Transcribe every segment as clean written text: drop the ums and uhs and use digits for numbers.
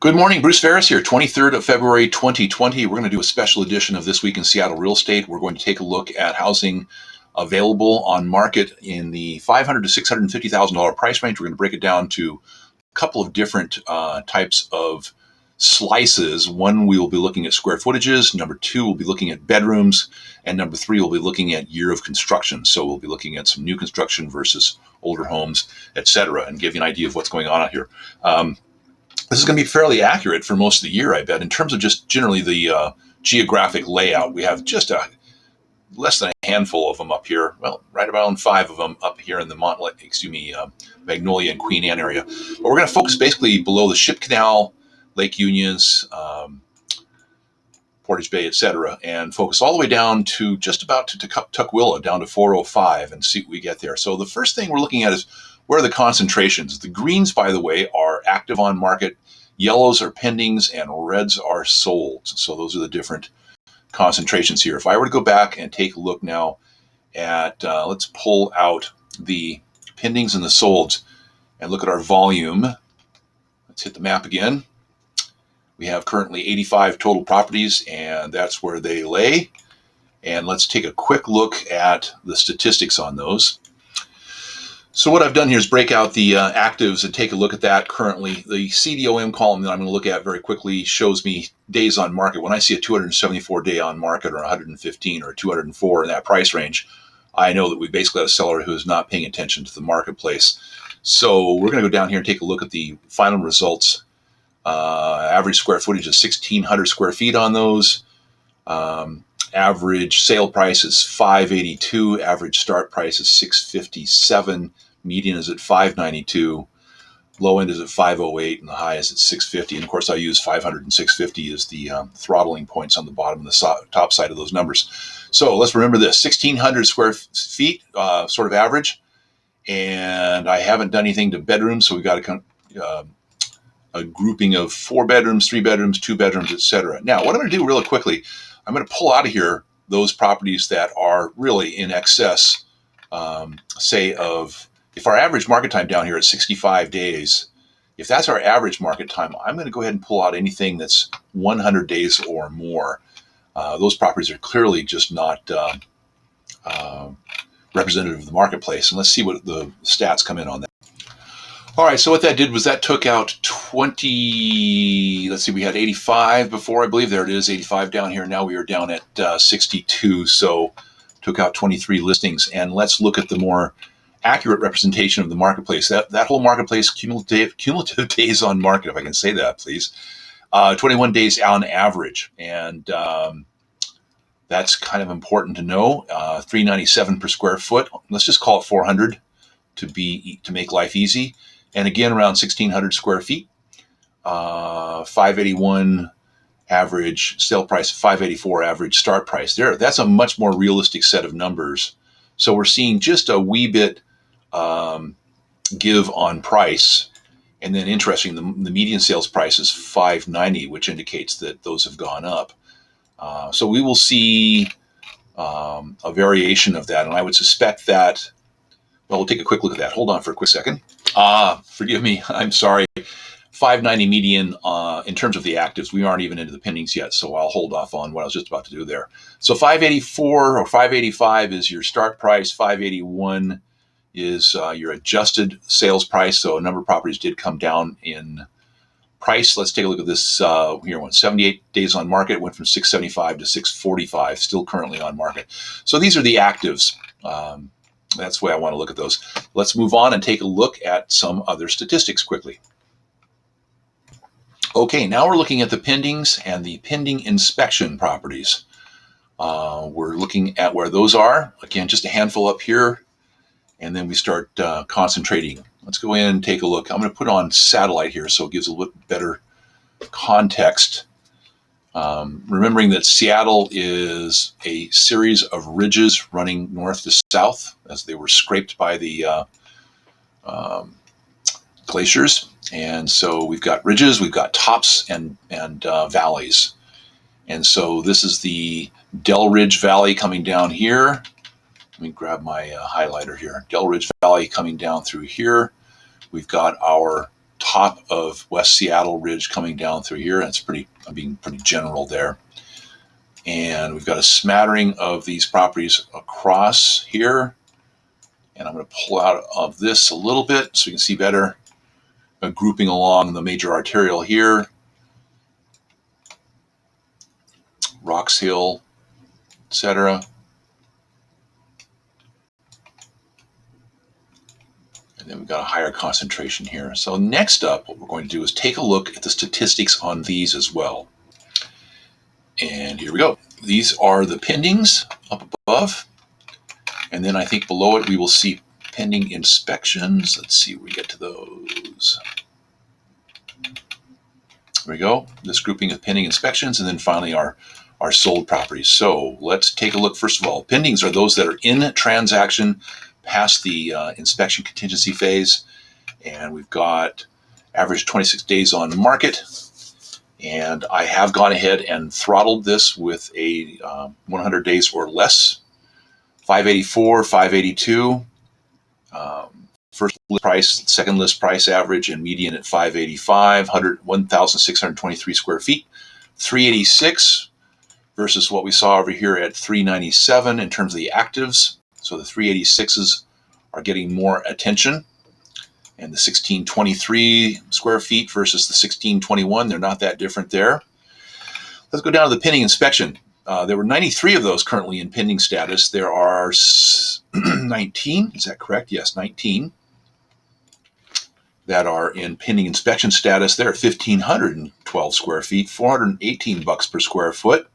Good morning, Bruce Phares here, 23rd of February 2020. We're going to do a special edition of This Week in Seattle Real Estate. We're going to take a look at housing available on market in the $500,000 to $650,000 price range. We're going to break it down to a couple of different types of slices. One, we will be looking at square footages. Number two, we'll be looking at bedrooms. And number three, we'll be looking at year of construction. So we'll be looking at some new construction versus older homes, etc., and give you an idea of what's going on out here. This is going to be fairly accurate for most of the year, I bet, in terms of just generally the geographic layout. We have just less than a handful of them up here. Well, right around 5 of them up here in the Magnolia and Queen Anne area. But we're going to focus basically below the Ship Canal, Lake Unions, Portage Bay, etc., and focus all the way down to just about to Tukwila, down to 405, and see what we get there. So the first thing we're looking at is where are the concentrations. The greens, by the way, are active on market, yellows are pendings, and reds are sold. So those are the different concentrations here. If I were to go back and take a look now at, let's pull out the pendings and the solds and look at our volume. Let's hit the map again. We have currently 85 total properties, and that's where they lay. And let's take a quick look at the statistics on those. So what I've done here is break out the actives and take a look at that currently. The CDOM column that I'm going to look at very quickly shows me days on market. When I see a 274 day on market or 115 or 204 in that price range, I know that we basically have a seller who is not paying attention to the marketplace. So we're going to go down here and take a look at the final results. Average square footage is 1,600 square feet on those. Average sale price is $582. Average start price is $657. Median is at $592. Low end is at $508, and the high is at $650. And of course, I use $500 and $650 as the throttling points on the bottom and the top side of those numbers. So let's remember this: 1,600 square feet, sort of average. And I haven't done anything to bedrooms, so we've got a grouping of 4 bedrooms, 3 bedrooms, 2 bedrooms, etc. Now, what I'm going to do really quickly, I'm going to pull out of here those properties that are really in excess, say, of, if our average market time down here is 65 days, if that's our average market time, I'm going to go ahead and pull out anything that's 100 days or more. Those properties are clearly just not representative of the marketplace. And let's see what the stats come in on that. All right, so what that did was that took out 20, let's see, we had 85 before, I believe. There it is, 85 down here. Now we are down at 62, so took out 23 listings. And let's look at the more accurate representation of the marketplace. That whole marketplace, cumulative days on market, if I can say that, please. 21 days on average. And that's kind of important to know. $397 per square foot. Let's just call it 400 to make life easy. And again, around 1,600 square feet, 581 average sale price, 584 average start price. That's a much more realistic set of numbers. So we're seeing just a wee bit give on price. And then interesting, the median sales price is 590, which indicates that those have gone up. So we will see a variation of that. And I would suspect that, well, we'll take a quick look at that. Hold on for a quick second. Forgive me, I'm sorry. 590 median in terms of the actives. We aren't even into the pendings yet, so I'll hold off on what I was just about to do there. So 584 or 585 is your start price. 581 is your adjusted sales price. So a number of properties did come down in price. Let's take a look at this here one. 78 days on market, went from 675 to 645, still currently on market. So these are the actives. That's the way I want to look at those. Let's move on and take a look at some other statistics quickly. Okay, now we're looking at the pendings and the pending inspection properties. We're looking at where those are. Again, just a handful up here, and then we start concentrating. Let's go in and take a look. I'm going to put on satellite here so it gives a little better context. Remembering that Seattle is a series of ridges running north to south as they were scraped by the glaciers. And so we've got ridges, we've got tops and valleys. And so this is the Del Ridge Valley coming down here. Let me grab my highlighter here. Del Ridge Valley coming down through here. We've got our top of West Seattle Ridge coming down through here. That's I'm being pretty general there. And we've got a smattering of these properties across here. And I'm going to pull out of this a little bit so you can see better. Grouping along the major arterial here. Rocks Hill, etc. And then we've got a higher concentration here. So next up, what we're going to do is take a look at the statistics on these as well. And here we go. These are the pendings up above. And then I think below it we will see pending inspections. Let's see if we get to those. There we go. This grouping of pending inspections, and then finally our sold properties. So let's take a look. First of all, pendings are those that are in transaction past the inspection contingency phase. And we've got average 26 days on the market. And I have gone ahead and throttled this with a 100 days or less. 584, 582. First list price, second list price average, and median at 585, 1,623 square feet. 386 versus what we saw over here at 397 in terms of the actives. So the 386s are getting more attention. And the 1623 square feet versus the 1621, they're not that different there. Let's go down to the pending inspection. There were 93 of those currently in pending status. There are 19, is that correct? Yes, 19 that are in pending inspection status. They're 1,512 square feet, $418 per square foot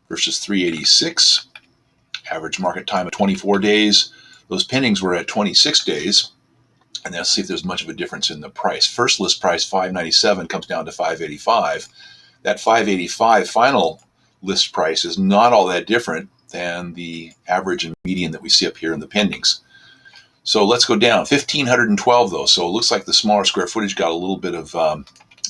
versus 386. Average market time of 24 days. Those pendings were at 26 days. And let's see if there's much of a difference in the price. First list price, 597, comes down to 585. That 585 final list price is not all that different than the average and median that we see up here in the pendings. So let's go down. 1,512 though. So it looks like the smaller square footage got a little bit of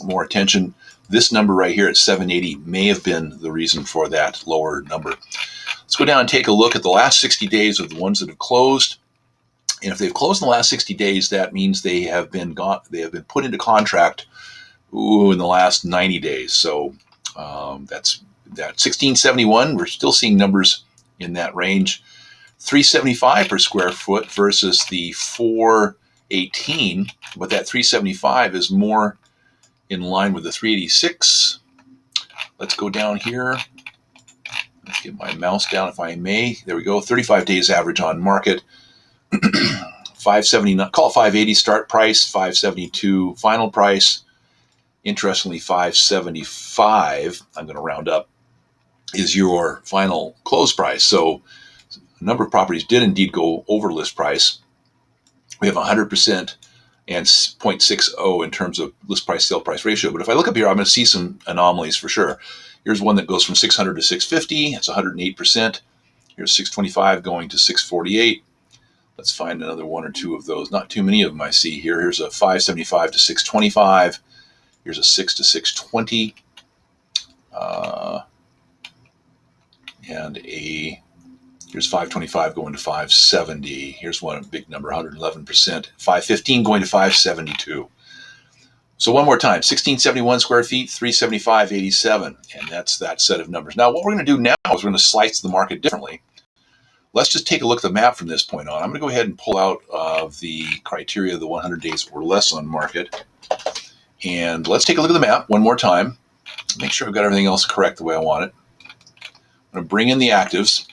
more attention. This number right here at 780 may have been the reason for that lower number. Let's go down and take a look at the last 60 days of the ones that have closed. And if they've closed in the last 60 days, that means they have been put into contract in the last 90 days. So that's that 1671. We're still seeing numbers in that range. 375 per square foot versus the 418, but that 375 is more in line with the 386. Let's go down here. Let's get my mouse down if I may. There we go. 35 days average on market. 570, call it 580 start price, 572 final price. Interestingly, 575, I'm going to round up, is your final close price. So a number of properties did indeed go over list price. We have 100% and 0.60 in terms of list price sale price ratio. But if I look up here, I'm going to see some anomalies for sure. Here's one that goes from 600 to 650. It's 108%. Here's 625 going to 648. Let's find another one or two of those. Not too many of them I see here. Here's a 575 to 625. Here's a 6 to 620. Here's 525 going to 570. Here's one big number, 111%. 515 going to 572. So one more time, 1671 square feet, 375.87. And that's that set of numbers. Now what we're going to do now is we're going to slice the market differently. Let's just take a look at the map from this point on. I'm going to go ahead and pull out the criteria of the 100 days or less on market. And let's take a look at the map one more time. Make sure I've got everything else correct the way I want it. I'm going to bring in the actives.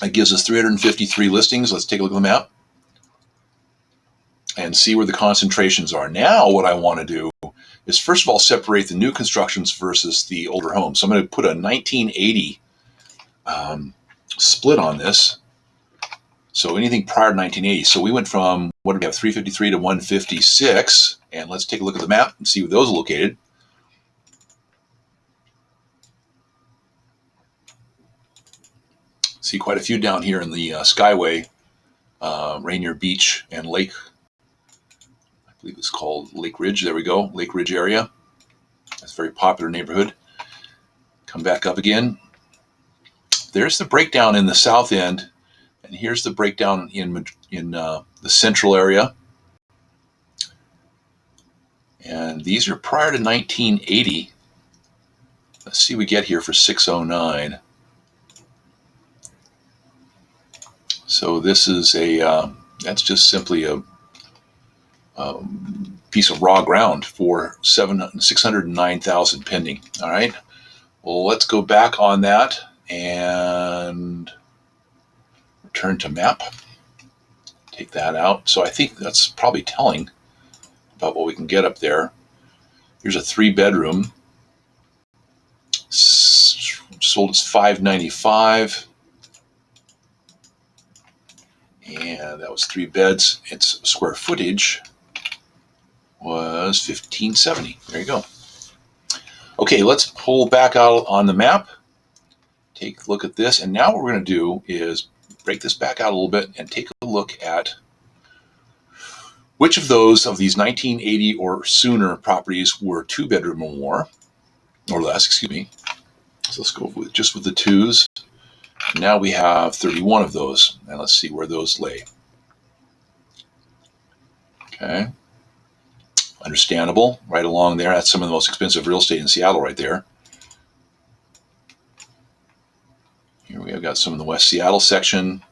That gives us 353 listings. Let's take a look at the map and see where the concentrations are. Now what I want to do is first of all separate the new constructions versus the older homes. So I'm going to put a 1980 split on this. So anything prior to 1980. So we went from, what do we have, 353 to 156. And let's take a look at the map and see where those are located. See quite a few down here in the Skyway, Rainier Beach and Lake, I believe it's called Lake Ridge. There we go, Lake Ridge area. That's a very popular neighborhood. Come back up again. There's the breakdown in the south end, and here's the breakdown in the central area. And these are prior to 1980. Let's see what we get here for 609. So this is that's just simply a piece of raw ground for 609,000 pending. All right. Well, let's go back on that and return to map. Take that out. So I think that's probably telling about what we can get up there. Here's a 3-bedroom. Sold as $595. And that was 3 beds. Its square footage was 1570. There you go. Okay, let's pull back out on the map. Take a look at this. And now what we're going to do is break this back out a little bit and take a look at which of these 1980 or sooner properties were 2-bedroom or more, or less, excuse me. So let's go with just with the 2s. Now we have 31 of those, and let's see where those lay. Okay. Understandable, right along there. That's some of the most expensive real estate in Seattle right there. Here we have got some of the West Seattle section.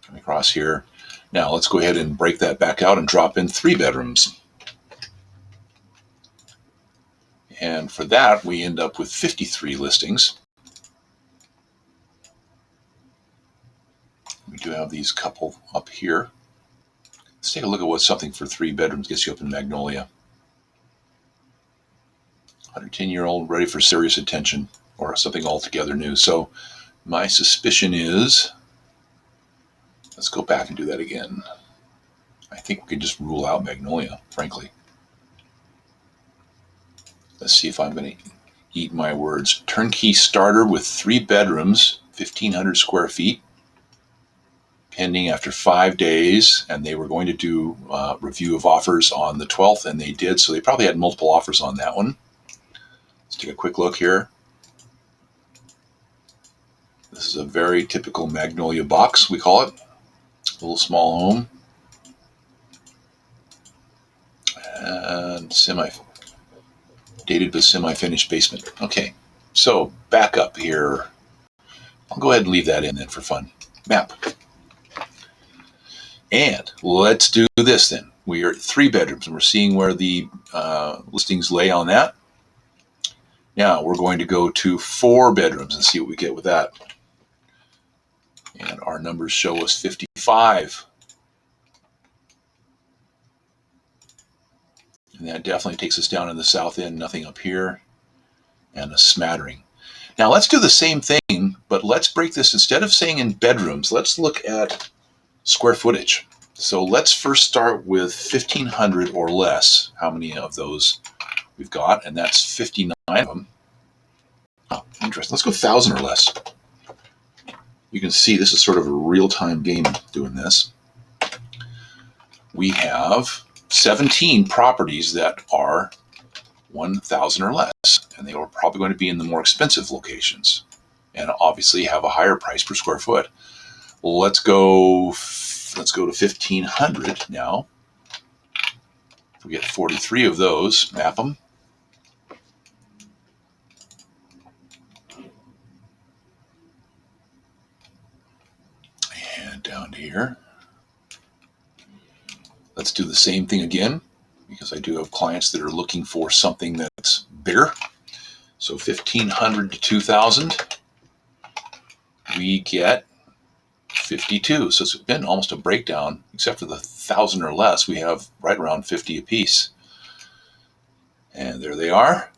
Coming across here. Now let's go ahead and break that back out and drop in 3 bedrooms. And for that, we end up with 53 listings. We do have these couple up here. Let's take a look at what something for 3 bedrooms gets you up in Magnolia. 110-year-old ready for serious attention or something altogether new. So my suspicion is, let's go back and do that again. I think we can just rule out Magnolia, frankly. Let's see if I'm going to eat my words. Turnkey starter with 3 bedrooms, 1,500 square feet. Pending after 5 days, and they were going to do review of offers on the 12th, and they did, so they probably had multiple offers on that one. Let's take a quick look here. This is a very typical Magnolia box, we call it. A little small home. And dated but semi-finished basement. Okay, so back up here. I'll go ahead and leave that in then for fun. Map. And let's do this then. We are at 3 bedrooms, and we're seeing where the listings lay on that. Now we're going to go to 4 bedrooms and see what we get with that. And our numbers show us 55. And that definitely takes us down in the south end. Nothing up here. And a smattering. Now let's do the same thing, but let's break this. Instead of saying in bedrooms, let's look at square footage. So let's first start with 1,500 or less. How many of those we've got? And that's 59 of them. Oh, interesting. Let's go 1,000 or less. You can see this is sort of a real-time game doing this. We have 17 properties that are 1,000 or less, and they are probably going to be in the more expensive locations and obviously have a higher price per square foot. Well, let's go to 1,500 now. We get 43 of those. Map them. And down to here. Let's do the same thing again, because I do have clients that are looking for something that's bigger. So 1,500 to 2,000. We get 52. So it's been almost a breakdown, except for the 1,000 or less. We have right around 50 apiece. And there they are.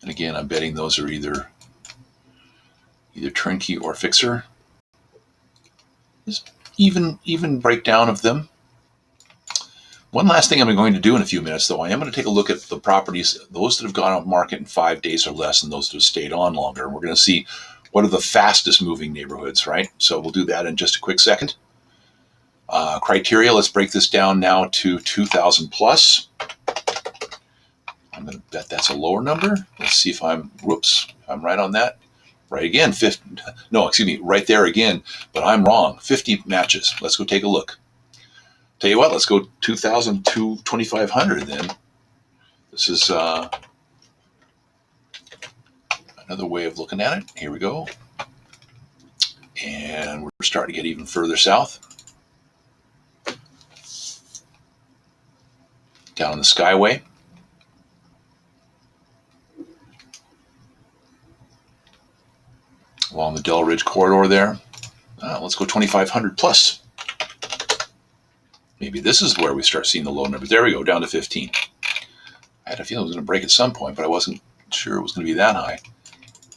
And again, I'm betting those are either turnkey or fixer. Just even breakdown of them. One last thing I'm going to do in a few minutes, though, I am going to take a look at the properties, those that have gone off market in 5 days or less, and those that have stayed on longer. And we're going to see what are the fastest moving neighborhoods, right? So we'll do that in just a quick second. Criteria, let's break this down now to 2,000 plus. I'm going to bet that's a lower number. Let's see if I'm right on that. Right again, 50, no, excuse me, right there again, but I'm wrong. 50 matches. Let's go take a look. Tell you what, let's go 2,000 to 2,500 then. This is another way of looking at it. Here we go. And we're starting to get even further south. Down the Skyway. Along the Del Ridge corridor there. Let's go 2,500 plus. Maybe this is where we start seeing the low numbers. There we go, down to 15. I had a feeling it was going to break at some point, but I wasn't sure it was going to be that high.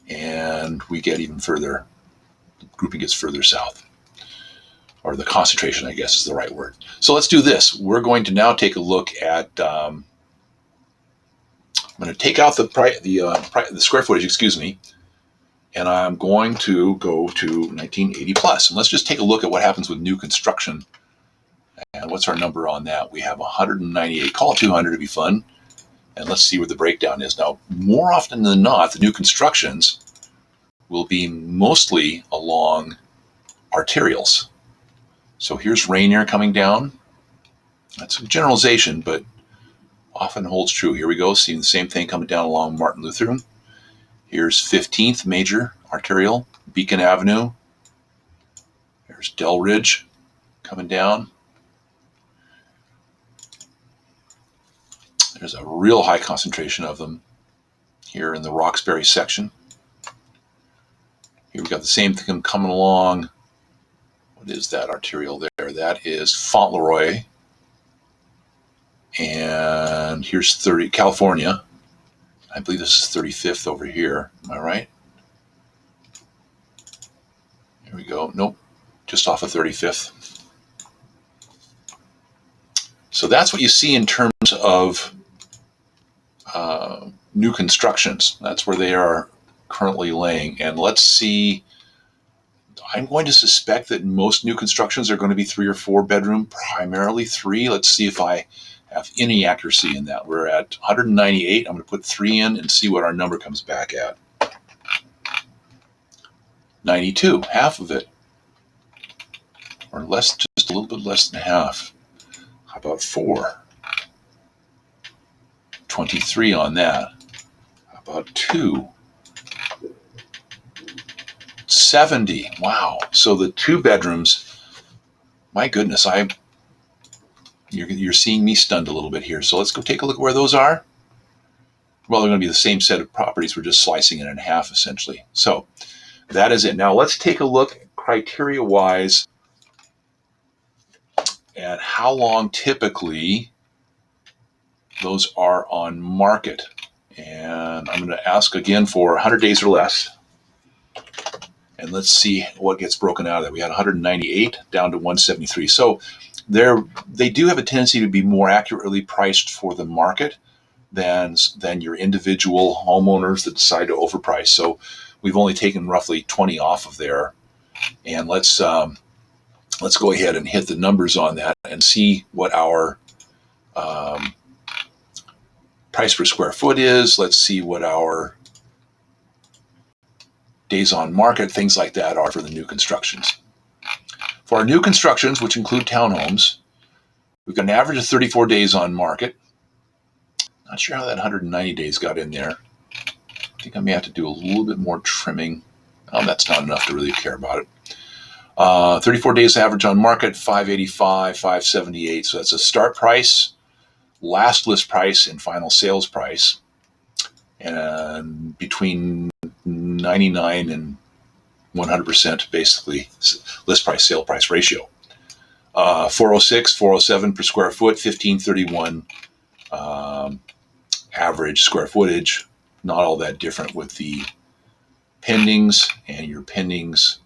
And we get even further. The grouping gets further south. Or the concentration, I guess, is the right word. So let's do this. We're going to now take a look at. I'm going to take out the square footage, excuse me, and I'm going to go to 1980 plus. And let's just take a look at what happens with new construction. And what's our number on that? We have 198. Call it 200 to be fun. And let's see where the breakdown is. Now, more often than not, the new constructions will be mostly along arterials. So here's Rainier coming down. That's a generalization, but often holds true. Here we go, seeing the same thing coming down along Martin Luther. Here's 15th major arterial, Beacon Avenue. There's Del Ridge coming down. There's a real high concentration of them here in the Roxbury section. Here we got the same thing coming along. What is that arterial there? That is Fauntleroy. And here's California. I believe this is 35th over here. Am I right? Here we go. Nope. Just off of 35th. So that's what you see in terms of new constructions. That's where they are currently laying. And let's see. I'm going to suspect that most new constructions are going to be 3 or 4 bedroom, primarily 3. Let's see if I have any accuracy in that. We're at 198. I'm going to put 3 in and see what our number comes back at. 92, half of it. Or less, just a little bit less than half. How about 4? 23 on that. How about 2? 70. Wow. So the 2 bedrooms, my goodness, you're seeing me stunned a little bit here. So let's go take a look at where those are. Well, they're going to be the same set of properties. We're just slicing it in half, essentially. So that is it. Now let's take a look criteria-wise at how long typically those are on market. And I'm going to ask again for 100 days or less. And let's see what gets broken out of that. We had 198 down to 173. So they do have a tendency to be more accurately priced for the market than your individual homeowners that decide to overprice. So we've only taken roughly 20 off of there. And let's go ahead and hit the numbers on that and see what our price per square foot is. Let's see what our days on market, things like that are for the new constructions. For our new constructions, which include townhomes, we've got an average of 34 days on market. Not sure how that 190 days got in there. I think I may have to do a little bit more trimming. Oh, that's not enough to really care about it. 34 days average on market, 585, 578. So that's a start price, last list price, and final sales price. And between 99 and 100% basically list price sale price ratio. 406, 407 per square foot, 1531 average square footage. Not all that different with the pendings, and your pendings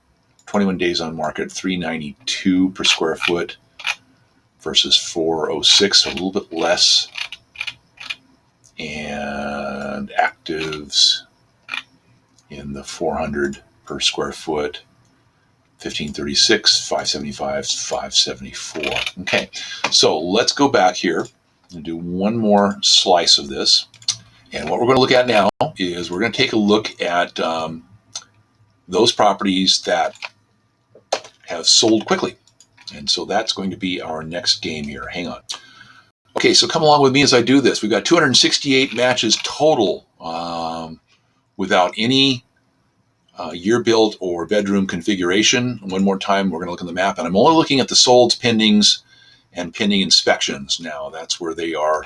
21 days on market, 392 per square foot versus 406, so a little bit less. And actives in the 400 per square foot, 1536, 575, 574. Okay, so let's go back here and do one more slice of this. And what we're going to look at now is we're going to take a look at those properties that have sold quickly. And so that's going to be our next game here. Hang on. Okay, so come along with me as I do this. We've got 268 matches total without any year build or bedroom configuration. One more time, we're going to look at the map, and I'm only looking at the solds, pendings, and pending inspections now. That's where they are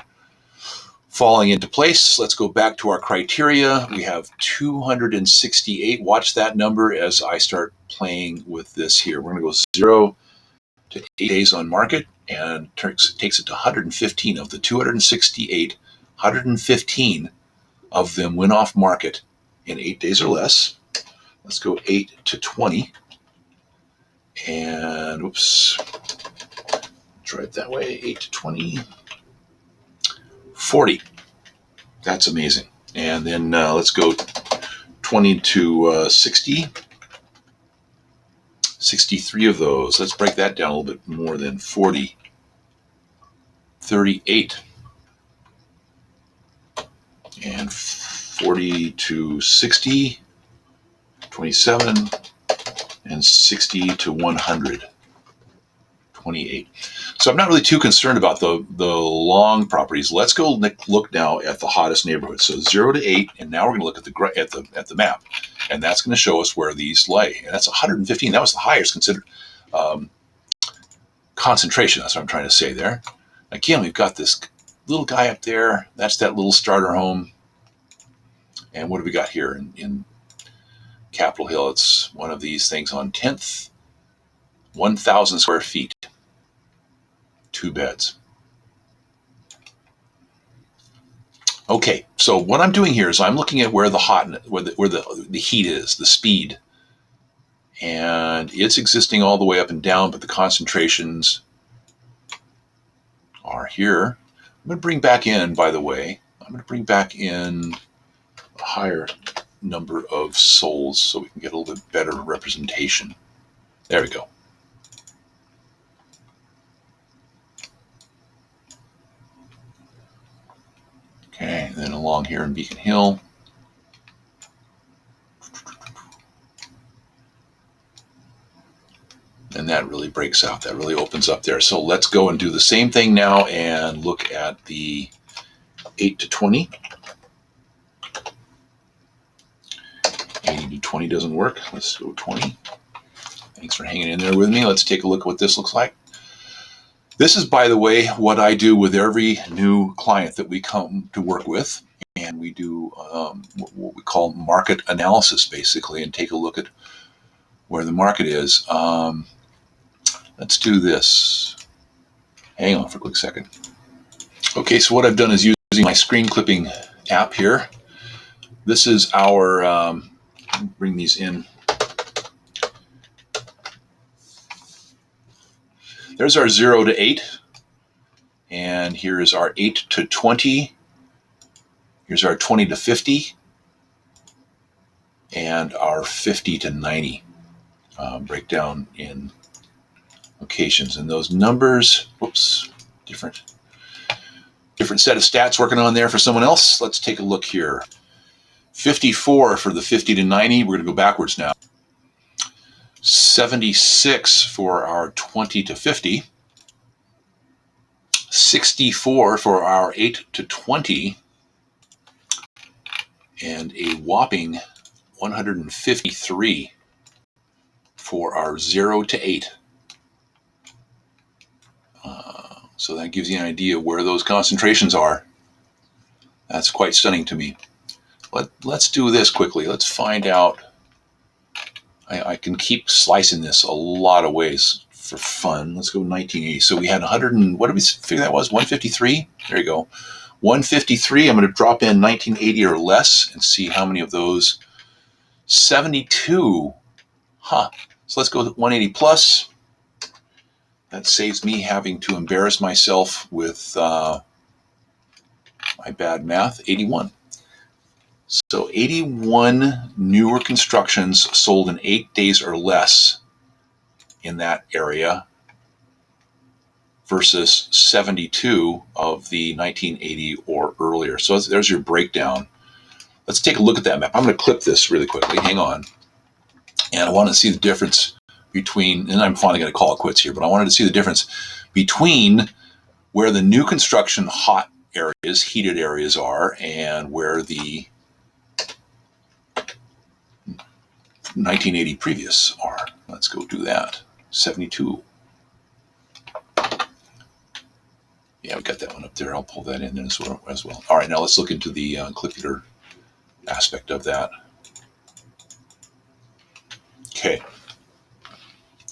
falling into place. Let's go back to our criteria. We have 268. Watch that number as I start playing with this here. We're going to go 0 to 8 days on market, and takes it to 115 of the 268. 115 of them went off market in 8 days or less. Let's go 8 to 20. And oops, try it that way. 8 to 20. 40. That's amazing. And then let's go 20 to 60. 63 of those. Let's break that down a little bit more than 40. 38. And 40 to 60. 27. And 60 to 100. 28. So I'm not really too concerned about the long properties. Let's go look now at the hottest neighborhoods. So 0 to 8, and now we're going to look at the map, and that's going to show us where these lay. And that's 115. That was the highest considered concentration. That's what I'm trying to say there. Again, we've got this little guy up there. That's that little starter home. And what do we got here in Capitol Hill? It's one of these things on 10th, 1,000 square feet. 2 beds. Okay, so what I'm doing here is I'm looking at where the heat is, the speed, and it's existing all the way up and down, but the concentrations are here. I'm going to bring back in, by the way, I'm going to bring back in a higher number of souls so we can get a little bit better representation. There we go. Okay, and then along here in Beacon Hill. And that really breaks out. That really opens up there. So let's go and do the same thing now and look at the 8 to 20. 80 to 20 doesn't work. Let's go 20. Thanks for hanging in there with me. Let's take a look at what this looks like. This is, by the way, what I do with every new client that we come to work with. And we do what we call market analysis, basically, and take a look at where the market is. Let's do this. Hang on for a quick second. Okay, so what I've done is using my screen clipping app here. This is our, bring these in. There's our 0 to 8, and here is our 8 to 20. Here's our 20 to 50, and our 50 to 90 breakdown in locations. And those numbers, whoops, different set of stats working on there for someone else. Let's take a look here. 54 for the 50 to 90. We're going to go backwards now. 76 for our 20 to 50, 64 for our 8 to 20, and a whopping 153 for our 0 to 8. So that gives you an idea where those concentrations are. That's quite stunning to me. Let's do this quickly. Let's find out. I can keep slicing this a lot of ways for fun. Let's go 1980. So we had 100 and what did we figure that was? 153? There you go. 153. I'm going to drop in 1980 or less and see how many of those. 72. Huh. So let's go with 180 plus. That saves me having to embarrass myself with my bad math. 81. So 81 newer constructions sold in 8 days or less in that area versus 72 of the 1980 or earlier. So there's your breakdown. Let's take a look at that map. I'm going to clip this really quickly. Hang on. And I want to see the difference between, and I'm finally going to call it quits here, but I wanted to see the difference between where the new construction hot areas, heated areas are, and where the 1980 previous are. Let's go do that. 72. Yeah, we got that one up there. I'll pull that in as well. All right, now let's look into the clipper aspect of that. Okay.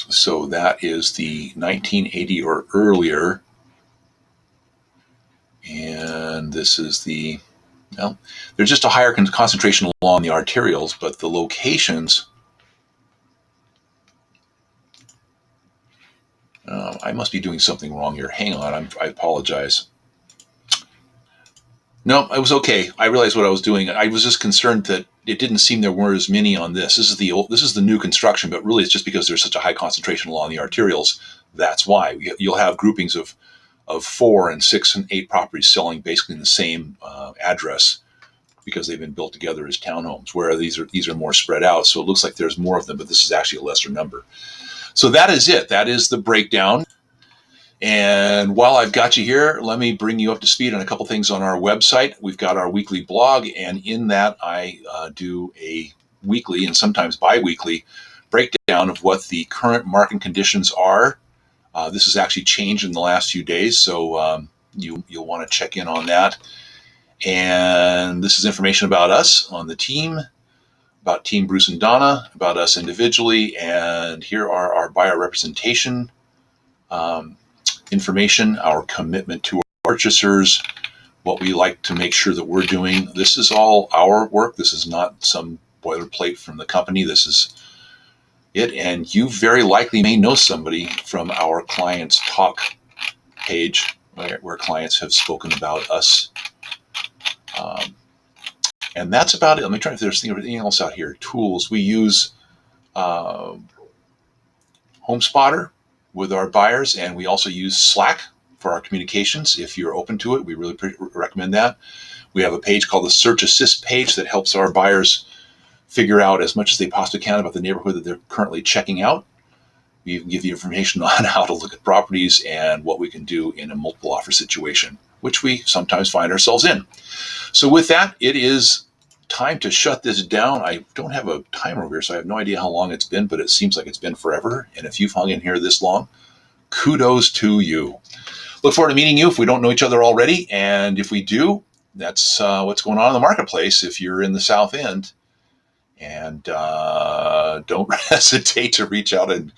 So that is the 1980 or earlier. And this is the, well, there's just a higher concentration along the arterials, but the locations, I must be doing something wrong here. Hang on, I apologize. No, it was okay. I realized what I was doing. I was just concerned that it didn't seem there were as many on this. This is the new construction, but really it's just because there's such a high concentration along the arterials. That's why you'll have groupings of 4 and 6 and 8 properties selling basically in the same address because they've been built together as townhomes. Where these are more spread out, so it looks like there's more of them, but this is actually a lesser number. So that is it. That is the breakdown. And while I've got you here, let me bring you up to speed on a couple things on our website. We've got our weekly blog, and in that I do a weekly and sometimes bi-weekly breakdown of what the current market conditions are. This has actually changed in the last few days, so you'll want to check in on that. And this is information about us on the team, about Team Bruce and Donna, about us individually, and here are our buyer representation information, our commitment to our purchasers, what we like to make sure that we're doing. This is all our work. This is not some boilerplate from the company. This is it. And you very likely may know somebody from our clients talk page where clients have spoken about us. And that's about it. Let me try if there's anything else out here. Tools. We use HomeSpotter with our buyers, and we also use Slack for our communications. If you're open to it, we really recommend that. We have a page called the Search Assist page that helps our buyers figure out as much as they possibly can about the neighborhood that they're currently checking out. We give you information on how to look at properties and what we can do in a multiple offer situation, which we sometimes find ourselves in. So with that, it is time to shut this down. I don't have a timer over here, so I have no idea how long it's been, but it seems like it's been forever. And if you've hung in here this long, kudos to you. Look forward to meeting you if we don't know each other already. And if we do, that's what's going on in the marketplace if you're in the South End. And don't hesitate to reach out and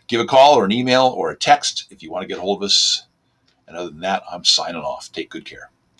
give a call or an email or a text if you want to get a hold of us. And other than that, I'm signing off. Take good care.